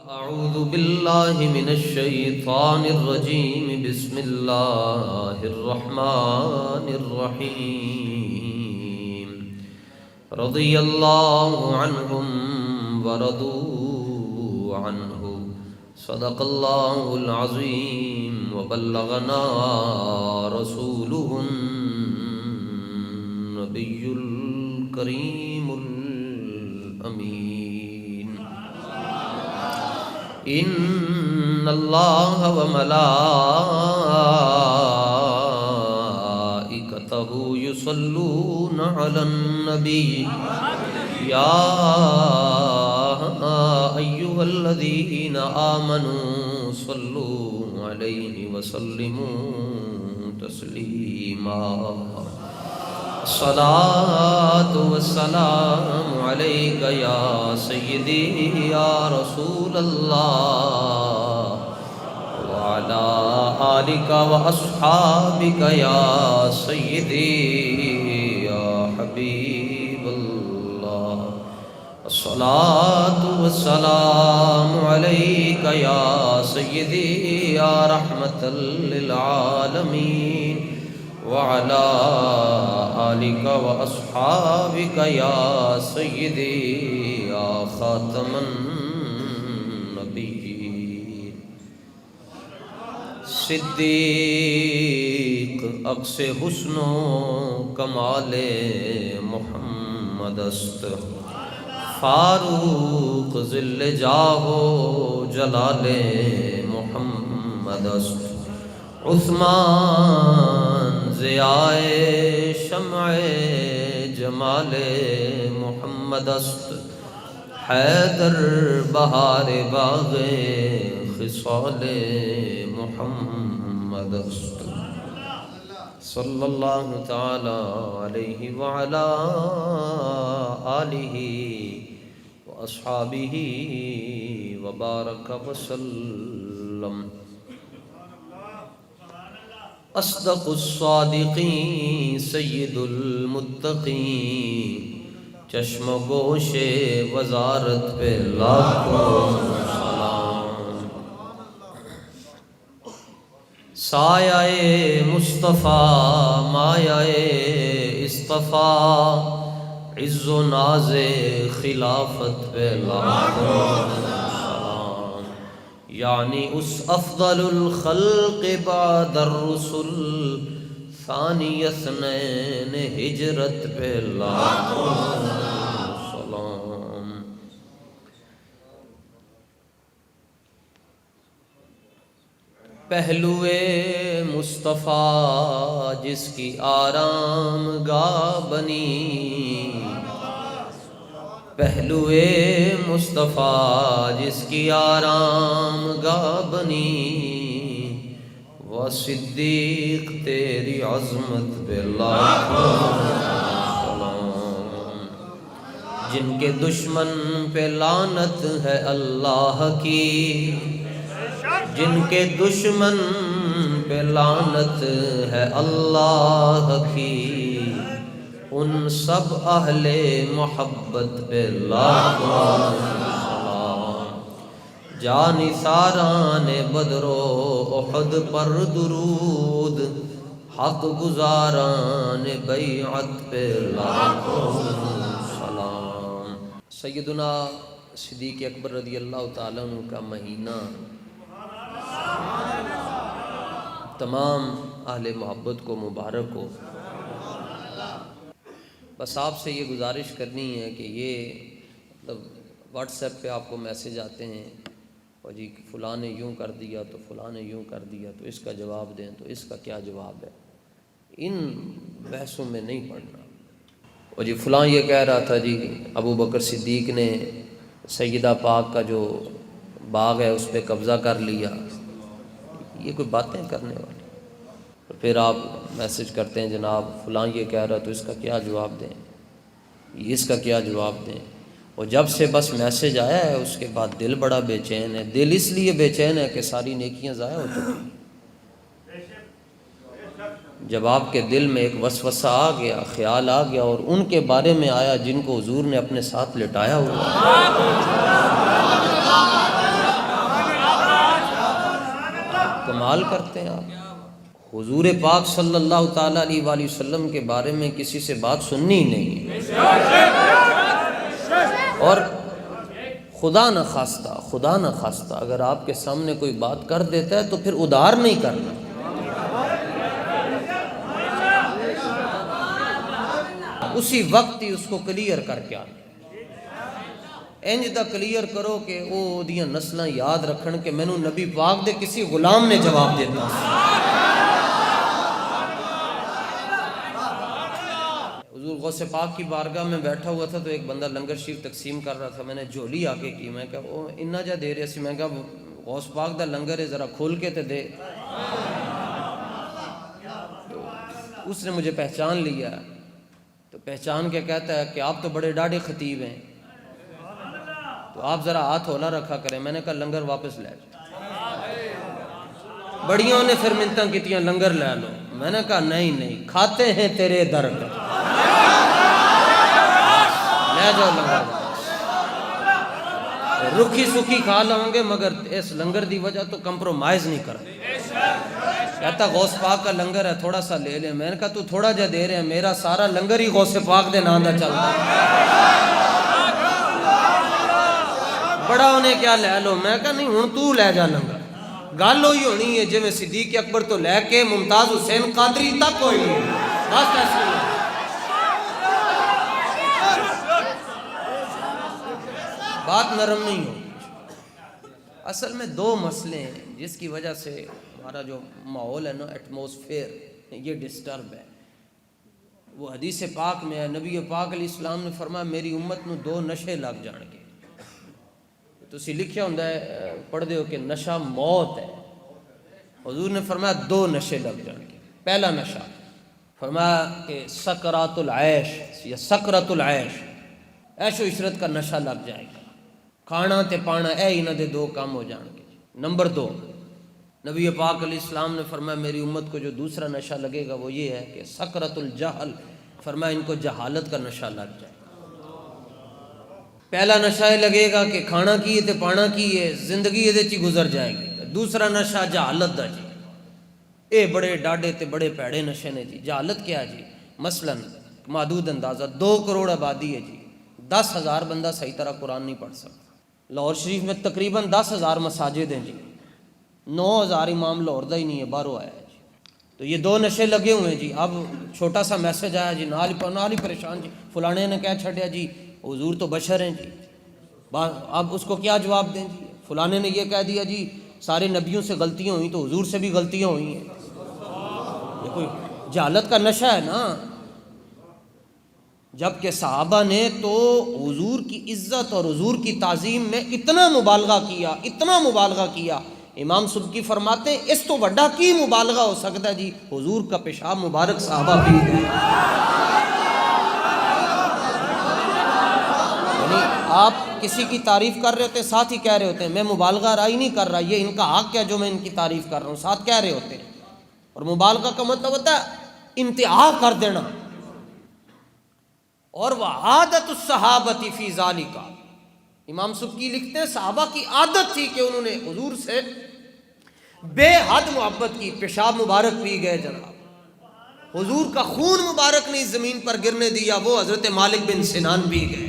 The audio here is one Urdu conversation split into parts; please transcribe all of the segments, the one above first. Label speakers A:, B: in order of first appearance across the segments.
A: أعوذ بالله من الشيطان الرجيم بسم الله الرحمن الرحيم رضي الله عنهم ورضوا عنه صدق الله العظيم وبلغنا رسوله النبي الكريم الأمين إن الله وملائكته يصلون على النبي يا أيها الذين آمنوا صلوا عليه وسلموا تسليما الصلاة والسلام عليك يا سيدي يا رسول الله وعلى آلك وأصحابك يا سيدي يا حبيب الله الصلاة والسلام عليك يا سيدي يا رحمة للعالمين وعلى آلك وأصحابك يا سيدي يا خاتم النبيين صدیق عکس حسن و کمال محمد است فاروق ذل جاہ و جلال محمد است عثمان ضیاء شمع جمال محمد است حیدر بہار باغ خصال محمد است صلی اللہ تعالی علیہ وعلا آلہ واصحابہ وبارک وسلم اصدق الصادقین سید المتقین چشم و گوش وزارت پہ لاکھوں سلام سایہ مصطفیٰ مایہ اصطفیٰ عز و ناز خلافت پہ لاکھوں یعنی اس افضل الخلق بعد الرسل ثانی اثنین ہجرت پہ لاکھوں سلام پہلوے مصطفیٰ جس کی آرام گاہ بنی پہلوے مصطفیٰ جس کی آرام گاہ بنی وہ صدیق تیری عظمت پہ لاکھوں سلام جن کے دشمن پہ لعنت ہے اللہ کی جن کے دشمن پہ لعنت ہے اللہ کی ان سب اہل محبت پہ لاکھوں سلام جانثاران بدر و احد پر درود حق گزاران بیعت پہ لاکھوں سلام سیدنا صدیق اکبر رضی اللہ تعالیٰ عنہ کا مہینہ تمام اہل محبت کو مبارک ہو بس آپ سے یہ گزارش کرنی ہے کہ یہ واٹس ایپ پہ آپ کو میسج آتے ہیں اور جی فلاں نے یوں کر دیا تو فلاں نے یوں کر دیا تو اس کا جواب دیں تو اس کا کیا جواب ہے ان بحثوں میں نہیں پڑھنا اور جی فلاں یہ کہہ رہا تھا جی ابو بکر صدیق نے سیدہ پاک کا جو باغ ہے اس پہ قبضہ کر لیا یہ کوئی باتیں کرنے والی پھر آپ میسج کرتے ہیں جناب فلاں یہ کہہ رہا تو اس کا کیا جواب دیں اس کا کیا جواب دیں اور جب سے بس میسج آیا ہے اس کے بعد دل بڑا بے چین ہے دل اس لیے بے چین ہے کہ ساری نیکیاں ضائع ہو چکی جب آپ کے دل میں ایک وسوسہ آ گیا خیال آ گیا اور ان کے بارے میں آیا جن کو حضور نے اپنے ساتھ لٹایا ہوا کمال کرتے ہیں آپ۔ حضور پاک صلی اللہ تعالیٰ علیہ وآلہ وسلم کے بارے میں کسی سے بات سننی ہی نہیں ہے، اور خدا نہ خواستہ اگر آپ کے سامنے کوئی بات کر دیتا ہے تو پھر ادھار نہیں کرنا، اسی وقت ہی اس کو کلیئر کر کے آنا، انج دا کلیئر کرو کہ وہ دیاں نسلاں یاد رکھن کہ مینوں نبی پاک دے کسی غلام نے جواب دیتا۔ حضور غوث پاک کی بارگاہ میں بیٹھا ہوا تھا تو ایک بندہ لنگر شریف تقسیم کر رہا تھا، میں نے جھولی آگے کی، میں کہا وہ اتنا جا دے رہے سی، میں کہا غوث پاک دا لنگر ہے ذرا کھول کے تے دے۔ تو اس نے مجھے پہچان لیا، تو پہچان کے کہتا ہے کہ آپ تو بڑے ڈاڈے خطیب ہیں، تو آپ ذرا ہاتھ ہولا رکھا کریں۔ میں نے کہا لنگر واپس لے جاؤ۔ بڑیوں نے پھر منتاں کیتیاں لنگر لے لو، میں نے کہا نہیں کھاتے ہیں تیرے در کا، لے جاؤ لنگر واپس، رکھی سکھی کھا لوں گے مگر اس لنگر دی وجہ تو کمپرومائز نہیں کرتے۔ کہتا غوث پاک کا لنگر ہے تھوڑا سا لے لیں، میں نے کہا تو تھوڑا جا دے رہے ہیں، میرا سارا لنگر ہی غوث پاک دے نام دا چلتا ہے، بڑا انہیں کیا لے لو۔ میں کہا نہیں ہن تو لے جا لنگر، گل ہوئی ہونی ہے جی میں صدیق اکبر تو لے کے ممتاز حسین قادری تک ہوئی ہے، بس ایسے ہی۔ بات نرم نہیں ہو۔ اصل میں دو مسئلے ہیں جس کی وجہ سے ہمارا جو ماحول ہے نا، ایٹماسفیئر یہ ڈسٹرب ہے۔ وہ حدیث پاک میں ہے، نبی پاک علیہ السلام نے فرمایا میری امت نو دو نشے لگ جان گے۔ تسی لکھیا ہوندا ہے پڑھ دیو کہ نشہ موت ہے، حضور نے فرمایا دو نشے لگ جان گے۔ پہلا نشہ فرمایا کہ سکرات العیش یا سکرت العیش، عیش و عشرت کا نشہ لگ جائے گا، کھانا تے پانا اے انہاں دے دو کام ہو جان گے۔ نمبر دو، نبی پاک علیہ السلام نے فرمایا میری امت کو جو دوسرا نشہ لگے گا وہ یہ ہے کہ سکرت الجہل، فرمایا ان کو جہالت کا نشہ لگ جائے۔ پہلا نشہ یہ لگے گا کہ کھانا کی ہے تے پانا کی ہے، زندگی یہ چی گزر جائے گی۔ دوسرا نشہ جہالت دا جی، اے بڑے ڈاڈے تے بڑے پیڑے نشے نے جی۔ جہالت کیا ہے جی؟ مثلا محدود اندازہ 2 کروڑ آبادی ہے جی، 10,000 بندہ صحیح طرح قرآن نہیں پڑھ سکتا۔ لاہور شریف میں تقریباً 10,000 مساجد ہیں جی، 9,000 امام لاہور دا ہی نہیں ہے، باہروں آیا ہے جی۔ تو یہ دو نشے لگے ہوئے ہیں جی۔ اب چھوٹا سا میسج آیا جی، نال ہی پریشان جی، فلانے نے کہہ چھڑیا جی حضور تو بشر ہیں جی، اب اس کو کیا جواب دیں جی؟ فلانے نے یہ کہہ دیا جی سارے نبیوں سے غلطیاں ہوئیں تو حضور سے بھی غلطیاں ہوئی ہیں۔ یہ کوئی جہالت کا نشہ ہے نا۔ جبکہ صحابہ نے تو حضور کی عزت اور حضور کی تعظیم میں اتنا مبالغہ کیا، امام سبکی فرماتے ہیں اس تو بڑا کی مبالغہ ہو سکتا ہے جی، حضور کا پیشاب مبارک صحابہ پی گئے۔ یعنی آپ کسی کی تعریف کر رہے ہوتے ہیں ساتھ ہی کہہ رہے ہوتے ہیں میں مبالغہ رائی نہیں کر رہا، یہ ان کا حق ہے جو میں ان کی تعریف کر رہا ہوں، ساتھ کہہ رہے ہوتے ہیں۔ اور مبالغہ کا مطلب ہوتا ہے انتہا کر دینا۔ اور وعادت الصحابۃ فی ذالک، امام سبکی لکھتے ہیں صحابہ کی عادت تھی کہ انہوں نے حضور سے بے حد محبت کی، پیشاب مبارک پی گئے جناب، حضور کا خون مبارک نہیں زمین پر گرنے دیا، وہ حضرت مالک بن سنان پی گئے،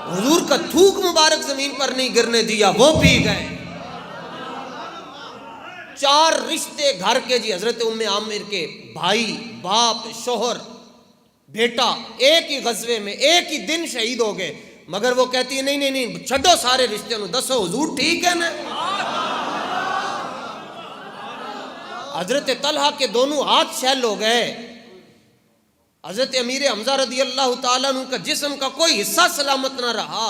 A: حضور کا تھوک مبارک زمین پر نہیں گرنے دیا، وہ پی گئے۔ 4 رشتے گھر کے جی، حضرت ام عامر کے بھائی، باپ، شوہر، بیٹا ایک ہی غزوے میں ایک ہی دن شہید ہو گئے، مگر وہ کہتی ہے نہیں چھڈو سارے رشتے نو، دسو حضور ٹھیک ہے نا۔ حضرت طلحہ کے دونوں ہاتھ شیل ہو گئے، حضرت امیر حمزہ رضی اللہ تعالیٰ عنہ کا جسم کا کوئی حصہ سلامت نہ رہا،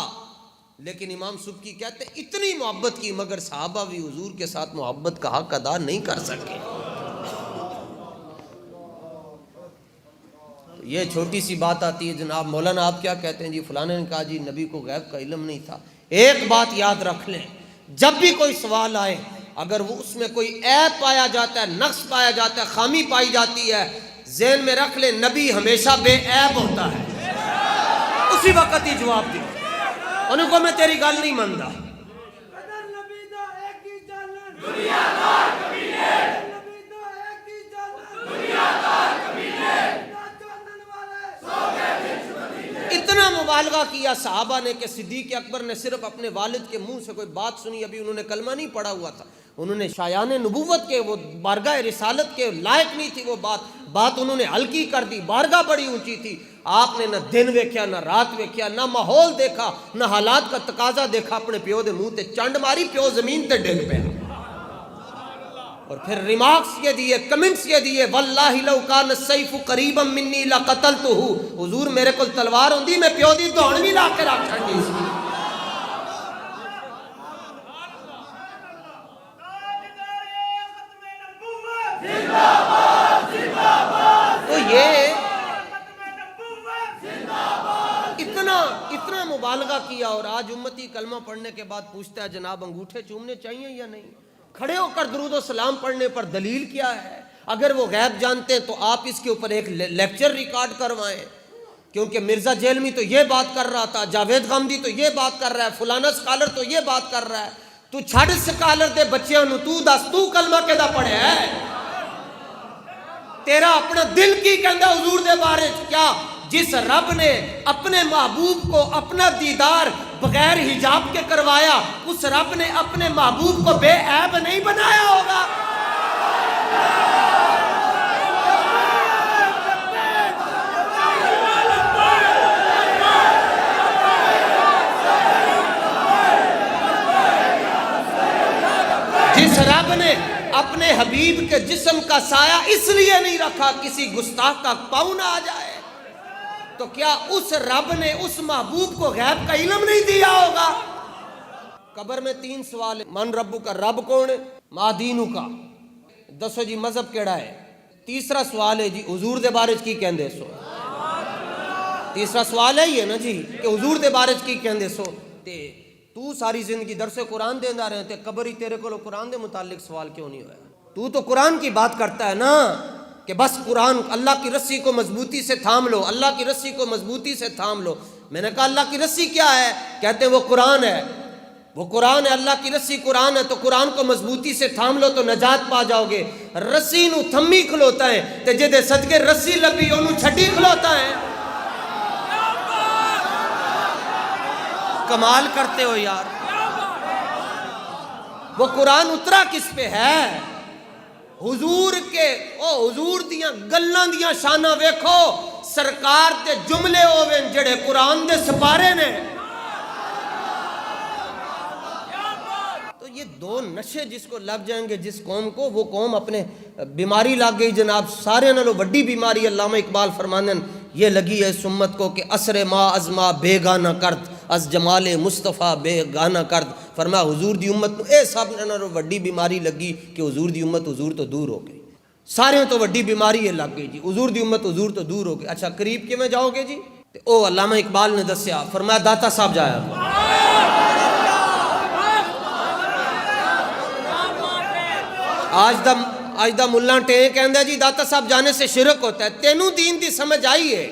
A: لیکن امام سبکی کہتے ہیں اتنی محبت کی مگر صحابہ بھی حضور کے ساتھ محبت کا حق ادا نہیں کر سکے۔ یہ چھوٹی سی بات آتی ہے جناب مولانا آپ کیا کہتے ہیں جی فلانے نے کہا جی نبی کو غیب کا علم نہیں تھا۔ ایک بات یاد رکھ لیں، جب بھی کوئی سوال آئے اگر وہ اس میں کوئی عیب پایا جاتا ہے، نقص پایا جاتا ہے، خامی پائی جاتی ہے، ذہن میں رکھ لیں نبی ہمیشہ بے عیب ہوتا ہے، اسی وقت ہی جواب دیں۔ انہوں کو میں تیری گل نہیں مانتا، دعویٰ کیا صحابہ نے کہ صدیق اکبر نے صرف اپنے والد کے منہ سے کوئی بات سنی، ابھی انہوں نے کلمہ نہیں پڑھا ہوا تھا، انہوں نے شایان نبوت کے، وہ بارگاہ رسالت کے لائق نہیں تھی وہ بات انہوں نے ہلکی کر دی، بارگاہ بڑی اونچی تھی، آپ نے نہ دن ویکھیا نہ رات ویکھیا، نہ ماحول دیکھا نہ حالات کا تقاضا دیکھا، اپنے پیو دے منہ تے چنڈ ماری، پیو زمین تے ڈگ پیا، اور پھر ریمارکس یہ دیے، کمنٹس یہ دیے، واللہ لو کان السیف قریبا منی لقتلتہ، حضور میرے کو تلوار ہوندی میں پیو دی دوڑ بھی لا کے رکھ چھڑنی سی۔ تو یہ اتنا مبالغہ کیا، اور آج امتی کلمہ پڑھنے کے بعد پوچھتا ہے جناب انگوٹھے چومنے چاہیے یا نہیں؟ کھڑے ہو کر درود و سلام پڑھنے پر دلیل کیا ہے؟ اگر وہ غیب جانتے ہیں تو آپ اس کے اوپر ایک لیکچر ریکارڈ کروائیں، کیونکہ مرزا جیلمی تو یہ بات کر رہا تھا، جاوید غامدی تو یہ بات کر رہا ہے، فلانا سکالر تو یہ بات کر رہا ہے، تو چھڑ سکالر دے بچیاں نو تو دس تو کلمہ کدا پڑھیا ہے؟ تیرا اپنا دل کی کہندا حضور دے بارے کیا؟ جس رب نے اپنے محبوب کو اپنا دیدار بغیر حجاب کے کروایا، اس رب نے اپنے محبوب کو بے عیب نہیں بنایا ہوگا؟ جس رب نے اپنے حبیب کے جسم کا سایہ اس لیے نہیں رکھا کسی گستاخ کا پاؤں نہ آ جائے، تو کیا اس رب نے اس محبوب کو غیب کا علم نہیں دیا ہوگا؟ قبر میں 3 سوال، من ربو کا، رب کون ہے؟ ما دینو کا، دسو جی مذہب کیڑا ہے؟ تیسرا سوال ہے جی حضور دے بارے کی کہندے سو؟ تیسرا سوال ہے یہ نا جی کہ حضور دے بارے کی کہندے سو؟ تے تو ساری زندگی درس قرآن دیندا رہے تے قبر ہی تیرے کو قرآن دے متعلق سوال کیوں نہیں ہوا؟ تو قرآن کی بات کرتا ہے نا کہ بس قرآن، اللہ کی رسی کو مضبوطی سے تھام لو، اللہ کی رسی کو مضبوطی سے تھام لو۔ میں نے کہا اللہ کی رسی کیا ہے؟ کہتے ہیں وہ قرآن ہے، وہ قرآن ہے، اللہ کی رسی قرآن ہے، تو قرآن کو مضبوطی سے تھام لو تو نجات پا جاؤ گے۔ رسی نو تھمی کھلوتا ہے تے جدے صدقے رسی لبی انہوں چھٹی کھلوتا ہے۔ کمال کرتے ہو یار۔ وہ قرآن اترا کس پہ ہے؟ حضور کے، او حضور دیاں گلاں دیاں شاناں ویکھو، سرکار دے جملے ہوویں جڑے قرآن دے سپارے نے۔ تو یہ 2 نشے جس کو لگ جائیں گے جس قوم کو، وہ قوم اپنے بیماری لگ گئی جناب، سارے نالوں بڑی بیماری۔ علامہ اقبال فرماندے یہ لگی ہے اس امت کو کہ اثر ما از ما بے گانہ کرد، از جمال مصطفیٰ بے گانہ کرد۔ فرمایا حضور دی امت کو اے سب نالوں بڑی بیماری لگی کہ حضور دی امت حضور تو دور ہو گئی، سارے تو بڑی بیماری یہ لگ گئی جی، حضور دی امت حضور تو دور ہو گئی۔ اچھا قریب کیویں جاؤ گے جی؟ او علامہ اقبال نے دسیا، فرمایا داتا صاحب جایا، آج دا ملہ ٹیں کہندا جی داتا صاحب جانے سے شرک ہوتا ہے۔ تینوں دین دی سمجھ آئی ہے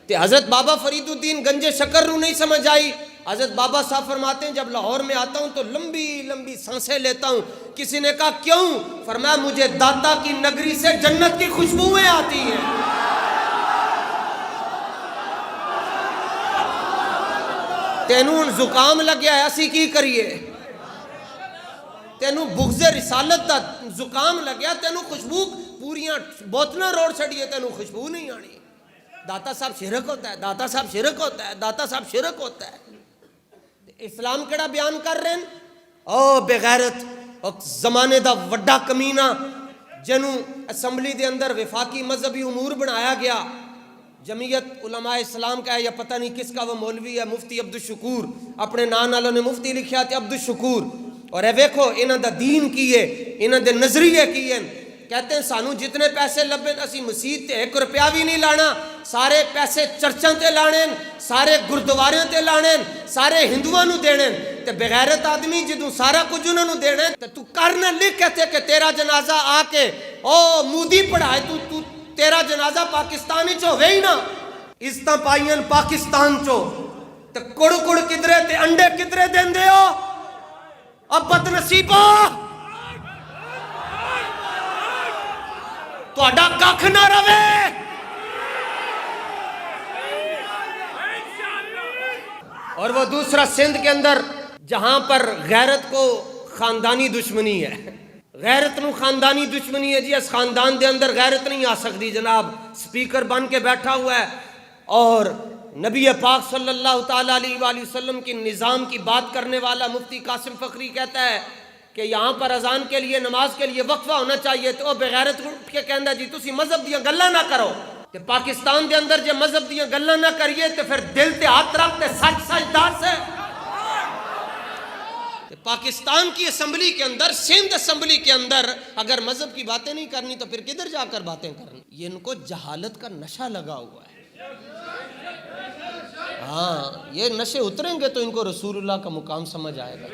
A: تے حضرت بابا فرید الدین گنجے شکر رو نہیں سمجھ آئی۔ حضرت بابا صاحب فرماتے ہیں جب لاہور میں آتا ہوں تو لمبی لمبی سانسیں لیتا ہوں۔ کسی نے کہا کیوں؟ فرمایا مجھے داتا کی نگری سے جنت کی خوشبوئیں آتی ہیں۔ تینوں زکام لگیا ہے، اسی کی کریے؟ تینوں بغض رسالت دا زکام لگیا، تینوں خوشبو پوریاں بوتلاں روڑ چھڑیے، تینوں خوشبو نہیں آنی۔ داتا صاحب شرک ہوتا ہے، داتا صاحب شرک ہوتا ہے، داتا صاحب شرک ہوتا ہے۔ اسلام کیڑا بیان کر رہے ہیں؟ او بے غیرت زمانے دا وڈا کمینہ جنوں اسمبلی دے اندر وفاقی مذہبی امور بنایا گیا، جمعیت علماء اسلام کا ہے یا پتہ نہیں کس کا، وہ مولوی ہے مفتی عبدالشکور، اپنے نام والوں نے مفتی لکھیا تے عبدالشکور۔ اور اے ویکھو انہاں دا دین کی ہے، انہاں دے نظریے کی ہیں۔ کہتے ہیں سانو جتنے پیسے لبے اسی مسجد تے 1 روپیہ بھی نہیں لانا، سارے پیسے چرچاں تے لانے، سارے گردواریاں تے لانے، سارے ہندوؤں نو دینے۔ تے بغیرت آدمی جدوں سارا کچھ انہوں نے دینے تے تو کرنا لکھ کہتے کہ تیرا جنازہ آ کے او مودی پڑھائے، تو تیرا جنازہ پاکستانی چو ہوئے ہی نا، عزتاں پائیاں پاکستان چو، تے کڑ کڑ کدرے تے انڈے کدرے دین دے ہو؟ اب بد نصیبہ تو اڈا ککھ نہ روے۔
B: اور وہ دوسرا سندھ کے اندر جہاں پر غیرت کو خاندانی دشمنی ہے، غیرت نو خاندانی دشمنی ہے جی، اس خاندان دے اندر غیرت نہیں آ سکتی جناب، سپیکر بن کے بیٹھا ہوا ہے اور نبی پاک صلی اللہ تعالیٰ علیہ وآلہ وسلم کی نظام کی بات کرنے والا مفتی قاسم فخری کہتا ہے کہ یہاں پر اذان کے لیے نماز کے لیے وقفہ ہونا چاہیے، تو بغیرت اٹھ کے کہندا جی تسی مذہب دیاں گلاں نہ کرو، کہ پاکستان دے اندر جے مذہب دیاں گلاں نہ کریے تو پھر دل تے ہاتھ رکھ تے سچ سچ دس ہے۔ پاکستان کی اسمبلی کے اندر، سندھ اسمبلی کے اندر اگر مذہب کی باتیں نہیں کرنی تو پھر کدھر جا کر باتیں کرنی؟ یہ ان کو جہالت کا نشہ لگا ہوا ہے۔ ہاں یہ نشے اتریں گے تو ان کو رسول اللہ کا مقام سمجھ آئے گا۔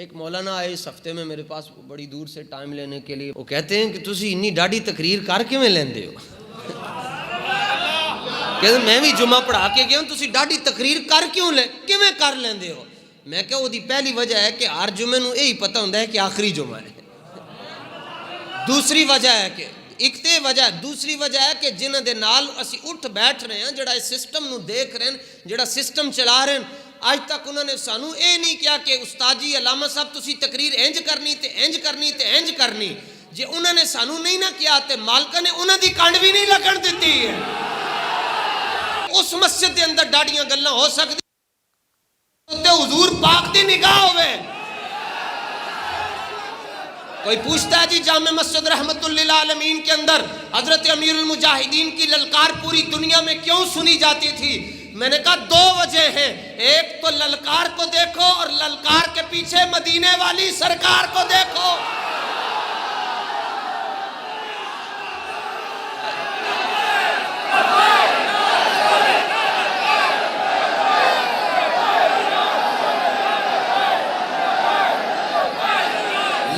B: ایک مولانا آئے اس ہفتے میں میرے پاس بڑی دور سے ٹائم لینے کے لیے، وہ کہتے ہیں کہ تسی انی ڈاڑی تقریر کر کیویں لیندے ہو؟ کہ میں بھی جمعہ پڑھا کے گیا ہوں، تسی ڈاڑی تقریر کر کیوں کیویں کر لیندے ہو؟ میں کہ وہ دی پہلی وجہ ہے کہ ہر جمعے نو یہی پتہ ہوندا ہے کہ آخری جمعہ ہے۔ دوسری وجہ ہے کہ ایک تے وجہ ہے، دوسری وجہ ہے کہ جنہاں دے نال اسی اٹھ بیٹھ رہے ہیں، جڑا اس سسٹم نو دیکھ رہے ہیں، جڑا سسٹم چلا رہے ہیں، آج تک انہوں نے سانو اے نہیں کیا کہ استاد جی علامہ صاحب تسی تقریر انج کرنی تے انج کرنی تے انج کرنی، جے انہوں نے سانو نہیں نہ کیا تے مالکہ نے انہوں دی کانڈ بھی نہیں لگن دیتی ہے۔ اس مسجد دے اندر ڈاڑیاں گلاں ہو سکتی تے حضور پاک دی نگاہ ہوئے۔ کوئی پوچھتا ہے جی جامع مسجد رحمت للعالمین کے اندر حضرت امیر المجاہدین کی للکار پوری دنیا میں کیوں سنی جاتی تھی؟ میں نے کہا دو وجہ ہیں، ایک تو للکار کو دیکھو اور للکار کے پیچھے مدینے والی سرکار کو دیکھو۔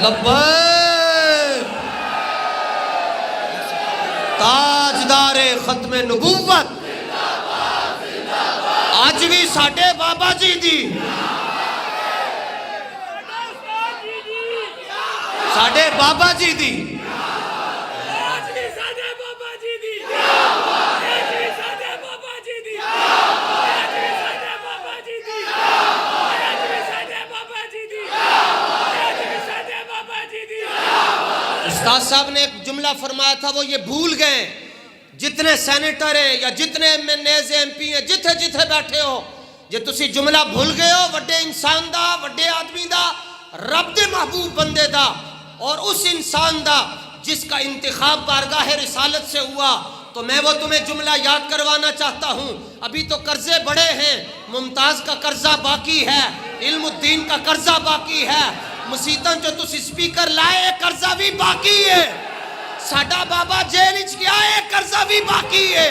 B: لبیک تاجدار ختم نبوت آج بھی ساڈے بابا جی دی، ساڈے بابا جی دی، استاد صاحب نے ایک جملہ فرمایا تھا، وہ یہ بھول گئے جتنے سینیٹر ہیں یا جتنے ایم پی ہیں جتھے جتھے بیٹھے ہو، جے تسی جملہ بھول گئے ہو وڈے انسان دا، وڈے آدمی دا، رب دے محبوب بندے دا، اور اس انسان دا جس کا انتخاب بارگاہ رسالت سے ہوا، تو میں وہ تمہیں جملہ یاد کروانا چاہتا ہوں۔ ابھی تو قرضے بڑے ہیں، ممتاز کا قرضہ باقی ہے، علم الدین کا قرضہ باقی ہے، مسیطن جو تسی سپیکر لائے قرضہ بھی باقی ہے، ساڈا بابا جیل وچ گیا ہے قرضہ بھی باقی ہے،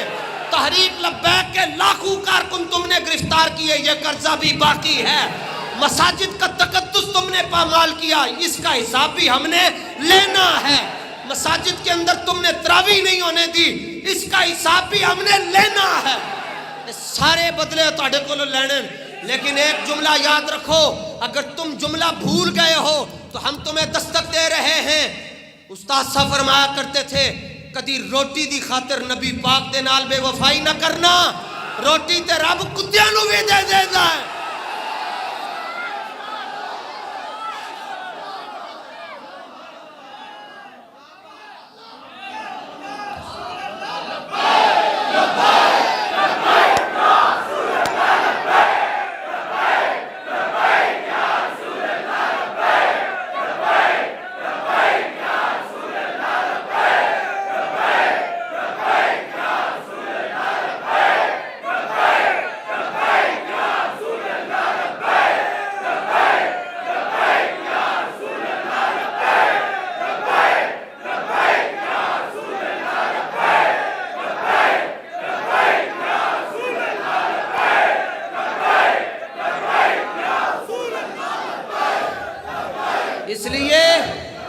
B: تحریک لبیک کے لاکھوں کارکن تم نے گرفتار کیے یہ قرضہ بھی باقی ہے، مساجد کا تقدس تم نے پامال کیا اس کا حساب بھی ہم نے لینا ہے، مساجد کے اندر تم نے تراویح نہیں ہونے دی اس کا حساب بھی ہم نے لینا ہے، سارے بدلے تواڈے کولوں لینے۔ لیکن ایک جملہ یاد رکھو، اگر تم جملہ بھول گئے ہو تو ہم تمہیں دستک دے رہے ہیں۔ استاد صاحب فرمایا کرتے تھے کدی روٹی دی خاطر نبی پاک دے نال بے وفائی نہ کرنا، روٹی تے رب کتیاں نو بھی دے دیندا ہے۔ اس لیے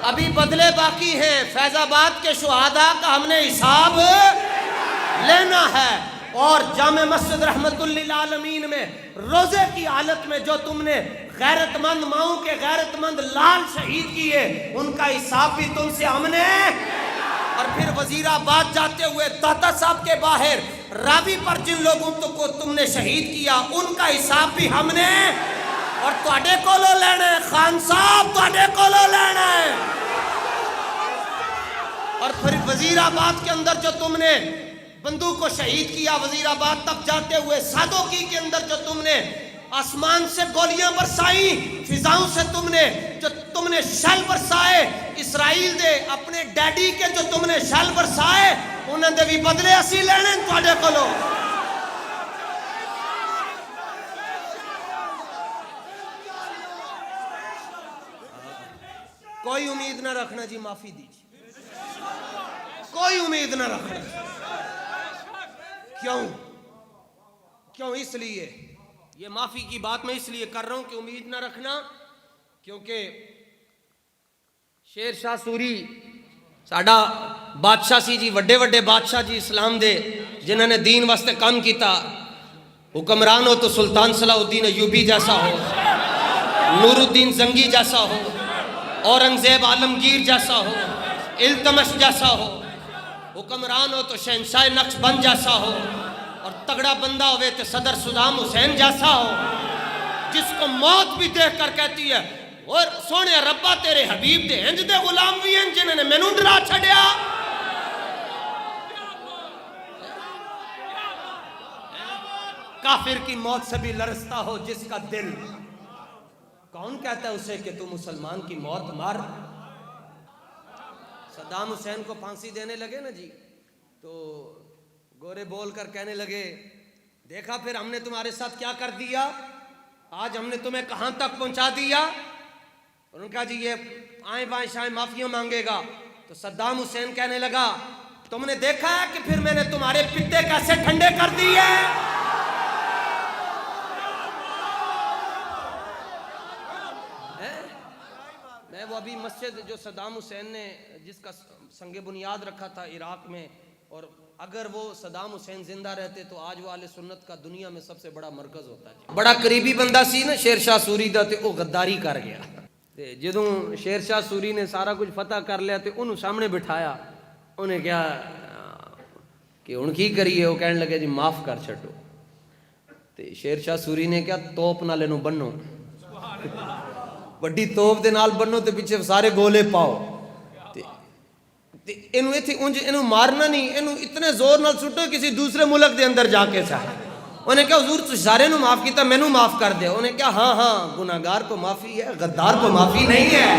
B: ابھی بدلے باقی ہیں، فیض آباد کے شہداء کا ہم نے حساب لینا ہے، اور جامع مسجد رحمت للعالمین میں روزے کی حالت میں جو تم نے غیرت مند ماؤں کے غیرت مند لال شہید کیے ان کا حساب بھی تم سے ہم نے۔ اور پھر وزیر آباد جاتے ہوئے داتا صاحب کے باہر راوی پر جن لوگوں کو تم نے شہید کیا ان کا حساب بھی ہم نے اور تواڈے کولوں لینا ہے خان صاحب، تواڈے کولوں لینا ہے۔ اور پھر وزیر آباد کے اندر جو تم نے بندوق کو شہید کیا، وزیر آباد تک جاتے ہوئے سادوکی کے اندر جو تم نے آسمان سے گولیاں برسائیں، فضاؤں سے تم نے شل برسائے، اسرائیل دے اپنے ڈیڈی کے جو تم نے شل برسائے انہاں دے بھی بدلے اسی لینے تواڈے کولوں۔ کوئی امید نہ رکھنا جی، معافی دیجیے، کوئی امید نہ رکھنا۔ کیوں؟ اس لیے یہ معافی کی بات میں اس لیے کر رہا ہوں کہ امید نہ رکھنا، کیونکہ شیر شاہ سوری ساڈا بادشاہ سی جی، وڈے وڈے بادشاہ جی اسلام دے جنہوں نے دین واسطے کام کیتا، حکمران ہو تو سلطان صلاح الدین ایوبی جیسا ہو، نور الدین زنگی جیسا ہو، اورنگزیب عالمگیر جیسا ہو، التمش جیسا ہو، حکمران ہو تو شہنشاہ نقش بند جیسا ہو، اور تگڑا بندہ ہوئے تو صدر صدام حسین جیسا ہو، جس کو موت بھی دیکھ کر کہتی ہے اور سونے ربا تیرے حبیب دے ہنج دے غلام بھی ہیں جنہوں نے مینوں ڈرا چھڑیا۔ کافر کی موت سے بھی لرزتا ہو جس کا دل، کون کہتا ہے اسے کہ تو مسلمان کی موت مار؟ صدام حسین کو پھانسی دینے لگے نا جی، تو گورے بول کر کہنے لگے دیکھا پھر ہم نے تمہارے ساتھ کیا کر دیا، آج ہم نے تمہیں کہاں تک پہنچا دیا۔ اور ان کا جی یہ آئیں بائیں شائیں معافیاں مانگے گا، تو صدام حسین کہنے لگا تم نے دیکھا ہے کہ پھر میں نے تمہارے پتے کیسے ٹھنڈے کر دیے۔ میں وہ ابھی مسجد جو صدام حسین نے جس کا سنگ بنیاد رکھا تھا عراق میں، اور اگر وہ صدام حسین زندہ رہتے تو آج وہ اہل سنت کا دنیا میں سب سے بڑا مرکز ہوتا ہے۔ بڑا قریبی بندہ سی نا شیر شاہ سوری دا، تے وہ غداری کر گیا۔ جدوں شیر شاہ سوری نے سارا کچھ فتح کر لیا تے انہوں سامنے بٹھایا، انہیں کیا کہ ان کی کریے، وہ کہنے لگے جی معاف کر چھٹو۔ تے شیر شاہ سوری نے کیا توپ نال انہوں بنو، بڑی توپ دے نال بنو تے پیچھے سارے گولے پاؤ، انہوں مارنا نہیں، انہوں اتنے زور نال سٹو کسی دوسرے ملک دے اندر جا کے چاہے۔ انہیں کہا حضور تو سارے نو معاف کیتا، میں نو معاف کر دیا۔ انہیں کہا ہاں ہاں گناہگار کو معافی ہے، غدار کو معافی نہیں ہے۔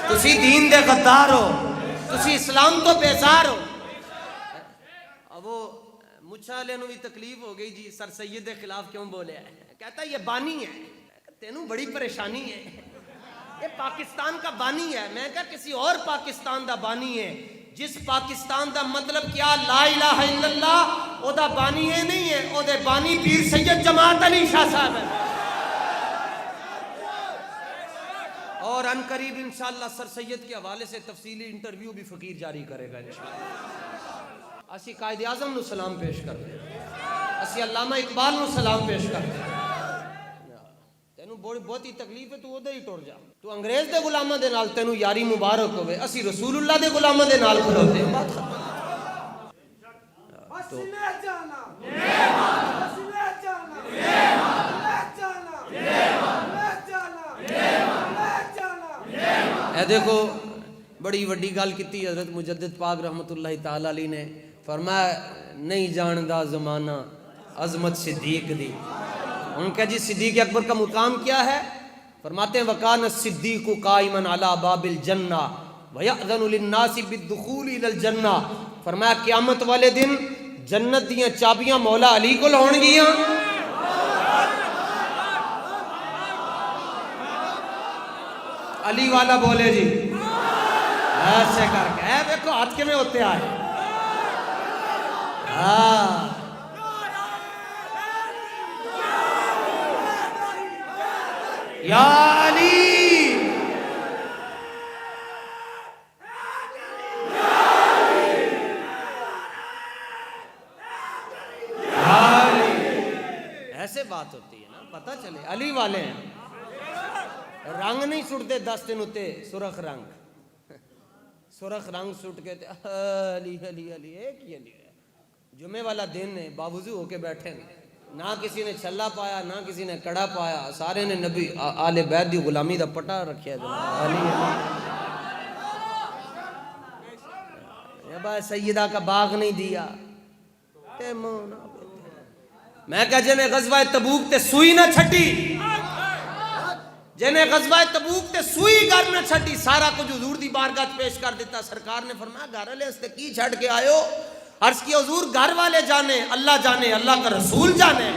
B: تسی دین دے غدار ہو، تسی اسلام تو بیزار ہو۔ اب وہ مچھا لے نو بھی تکلیف ہو گئی جی، سر سید کے خلاف کیوں بولے ہے؟ کہتا ہے یہ بانی ہے، تینوں بڑی پریشانی ہے، یہ پاکستان کا بانی ہے۔ میں کہا کسی اور پاکستان دا بانی ہے، جس پاکستان دا مطلب کیا لا الہ الا اللہ، او دا بانی ہے نہیں ہے، او دے بانی پیر سید جماعت علی شاہ صاحب ہے۔ اور ان قریب انشاءاللہ سر سید کے حوالے سے تفصیلی انٹرویو بھی فقیر جاری کرے گا انشاءاللہ۔ اسی قائد اعظم نو سلام پیش کر دیں، اسی علامہ اقبال نو سلام پیش کر دیں۔ تینوں بہت ہی تکلیف ہے تو ادھر ہی ٹر جا، تو انگریز دے غلاماں دے نال تینوں یاری مبارک ہوئے، اسی رسول اللہ دے غلاماں دے نال کھلوتے ہیں۔ بات ختم۔ اے دیکھو بڑی وڈی گل کیتی حضرت مجدد پاک رحمت اللہ تعالی علیہ نے، فرمایا نہیں جاندا زمانہ عظمت صدیق دی۔ ان کا جی صدیق اکبر کا مقام کیا ہے؟ فرماتے ہیں وَقَانَ الصِّدِّيقُ قَائِمًا عَلَى بَابِ الْجَنَّةِ وَيَأْذَنُ لِلنَّاسِ بِالدُّخُولِ إِلَى الْجَنَّةِ۔ فرمایا قیامت والے دن جنت دیاں چابیاں مولا علی کو ہون گیاں۔ علی والا بولے جی ایسے کر کے، اے دیکھو ہاتھ کے میں ہوتے آئے۔ یا علی ایسے بات ہوتی ہے نا، پتہ چلے علی والے ہیں۔ رنگ نہیں سٹتے دستن اتے سرخ رنگ، سرخ رنگ سٹ کے علی علی علی ایک ہی علی ہے. جمعے والا دن ہے، باوضو ہو کے بیٹھے ہیں، نہ کسی نے چھلا پایا نہ کسی نے کڑا پایا، سارے نے نبی آل بیت دی غلامی دا پٹا رکھیا جناب. علی علی بھائی سیدہ کا باغ نہیں دیا. میں کہا جنہیں غزوہ تبوک تے سوئی نہ چھٹی، جنہیں غزوہ تبوک تے سوئی گھر نہ چھٹی، سارا کچھ حضور دی بارگاہ پیش کر دیتا. سرکار نے فرمایا گھر والے اس تے کی چھڑ کے آئے ہو؟ عرض کی حضور گھر والے جانے، اللہ کا رسول جانے.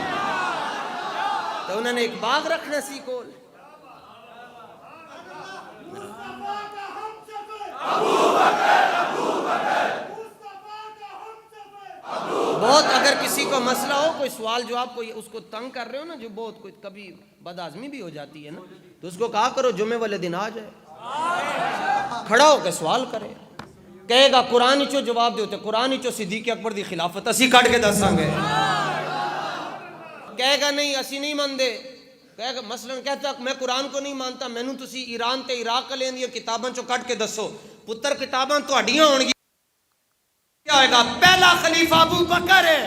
B: تو انہوں نے ایک باغ رکھنا سی کول. بہت اگر کسی کو مسئلہ ہو، کوئی سوال جو آپ کو اس کو تنگ کر رہے ہو نا، جو بہت کوئی کبھی بد آزمی بھی ہو جاتی ہے نا، تو اس کو کہا کرو جمعے والے دن آ جائے، کھڑا ہو کے سوال کرے. کہے گا قرآن چو جواب دیتے، قرآن چو صدیق اکبر دی خلافت اسی کٹ کے دساں گے. کہے گا نہیں اسی نہیں ماندے، کہے گا مثلا کہتا میں قرآن کو نہیں مانتا، مینوں تسی ایران تے عراق لین دی کتاباں چو کٹ کے دسو. پتر کتاباں تہاڈیاں ہون گی، کیا ہوئے گا؟ پہلا خلیفہ ابو بکر ہے.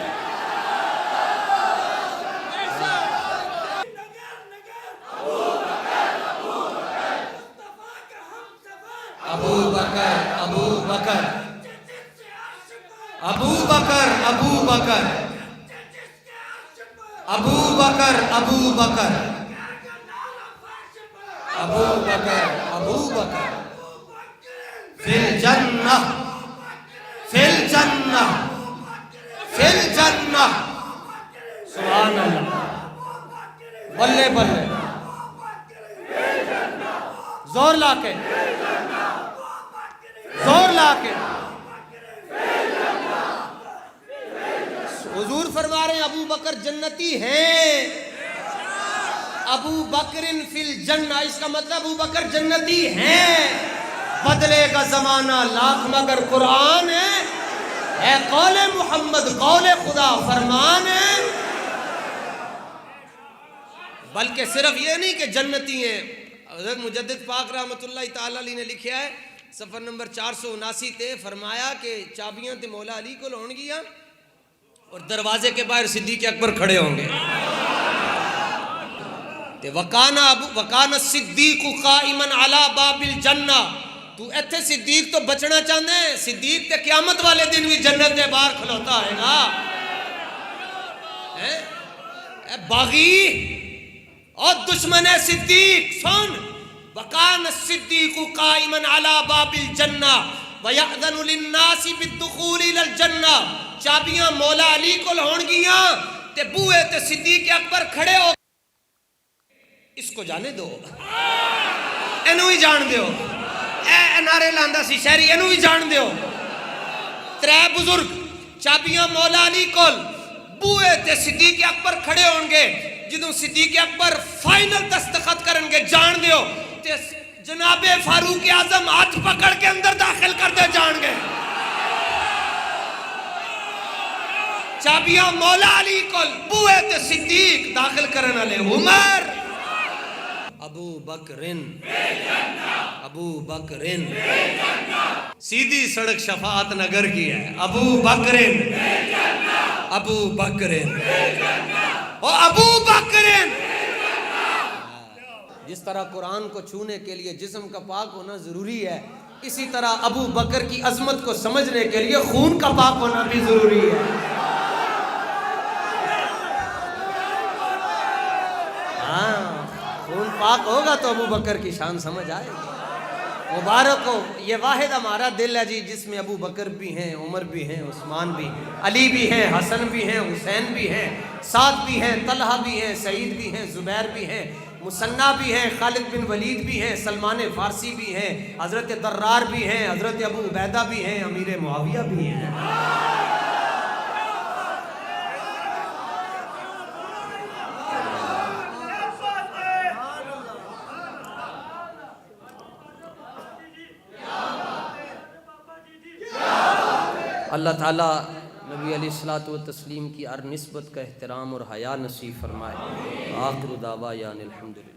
B: ابو بکر ابو بکر ابو بکر ابو بکر ابو بکر ابو بکر ابو بکر ابو بکر فی الجنہ فی الجنہ فی الجنہ. سبحان اللہ، بلے بلے، زور لا کے، زور لا کے. حضور فرما رہے ہیں ابو بکر جنتی ہیں. ابو بکر فی الجنہ، اس کا مطلب ابو بکر جنتی ہیں. بدلے گا زمانہ لاکھ مگر قرآن ہے قول محمد، قول خدا فرمان ہے. بلکہ صرف یہ نہیں کہ جنتی ہیں. حضرت مجدد پاک رحمۃ اللہ تعالی علیہ نے لکھا ہے صفحہ نمبر 479 تے، فرمایا کہ چابیاں تے مولا علی کو ہون گیا اور دروازے کے باہر صدیق اکبر کھڑے ہوں گے. تے وکان الصدیق قائما علی باب الجنہ. تو ایتھے صدیق تو بچنا چاہتے ہیں، صدیق تے قیامت والے دن بھی جنت دے باہر کھلوتا ہے گا. اے باغی اور دشمن صدیق سن، وکان الصدیق قائما علی باب الجنہ ویأذن للناس بالدخول الى الجنہ. چابیاں مولا علی کو ہون گیاں تے بوئے تے صدیق اکبر کھڑے ہو. اس کو جانے دو، اینو ہی جان دیو. اے نعرے لاندا سی شہری، اینو ہی جان دیو. ترے بزرگ چابیاں مولا علی کول، بوئے تے صدیق اکبر کھڑے ہون گے. جدوں صدیق اکبر فائنل دستخط کرن گے جان دیو تے جناب فاروق اعظم ہاتھ پکڑ کے اندر داخل کر دے جان گے. چابیاں مولا علی کول، بوئے تے صدیق داخل کرن والے عمر. ابو بکرن ابو بکرن سیدھی سڑک شفاعت نگر کی ہے. ابو بکرن ابو بکرن او ابو بکرن. جس طرح قرآن کو چھونے کے لیے جسم کا پاک ہونا ضروری ہے، اسی طرح ابو بکر کی عظمت کو سمجھنے کے لیے خون کا پاک ہونا بھی ضروری ہے. ہاں، خون پاک ہوگا تو ابو بکر کی شان سمجھ آئے گی. مبارک ہو. یہ واحد ہمارا دل ہے جی جس میں ابو بکر بھی ہیں، عمر بھی ہیں، عثمان بھی ہیں، علی بھی ہیں، حسن بھی ہیں، حسین بھی ہیں، سعد بھی ہیں، طلحہ بھی ہیں، سعید بھی ہیں، زبیر بھی ہیں، مثنیٰ بھی ہیں، خالد بن ولید بھی ہیں، سلمان فارسی بھی ہیں، حضرت درار بھی ہیں، حضرت ابو عبیدہ بھی ہیں، امیر معاویہ بھی ہیں. اللہ تعالیٰ نبی علیہ الصلوۃ والتسلیم کی ہر نسبت کا احترام اور حیا نصیب فرمائے. آخر دعوانا الحمدللہ.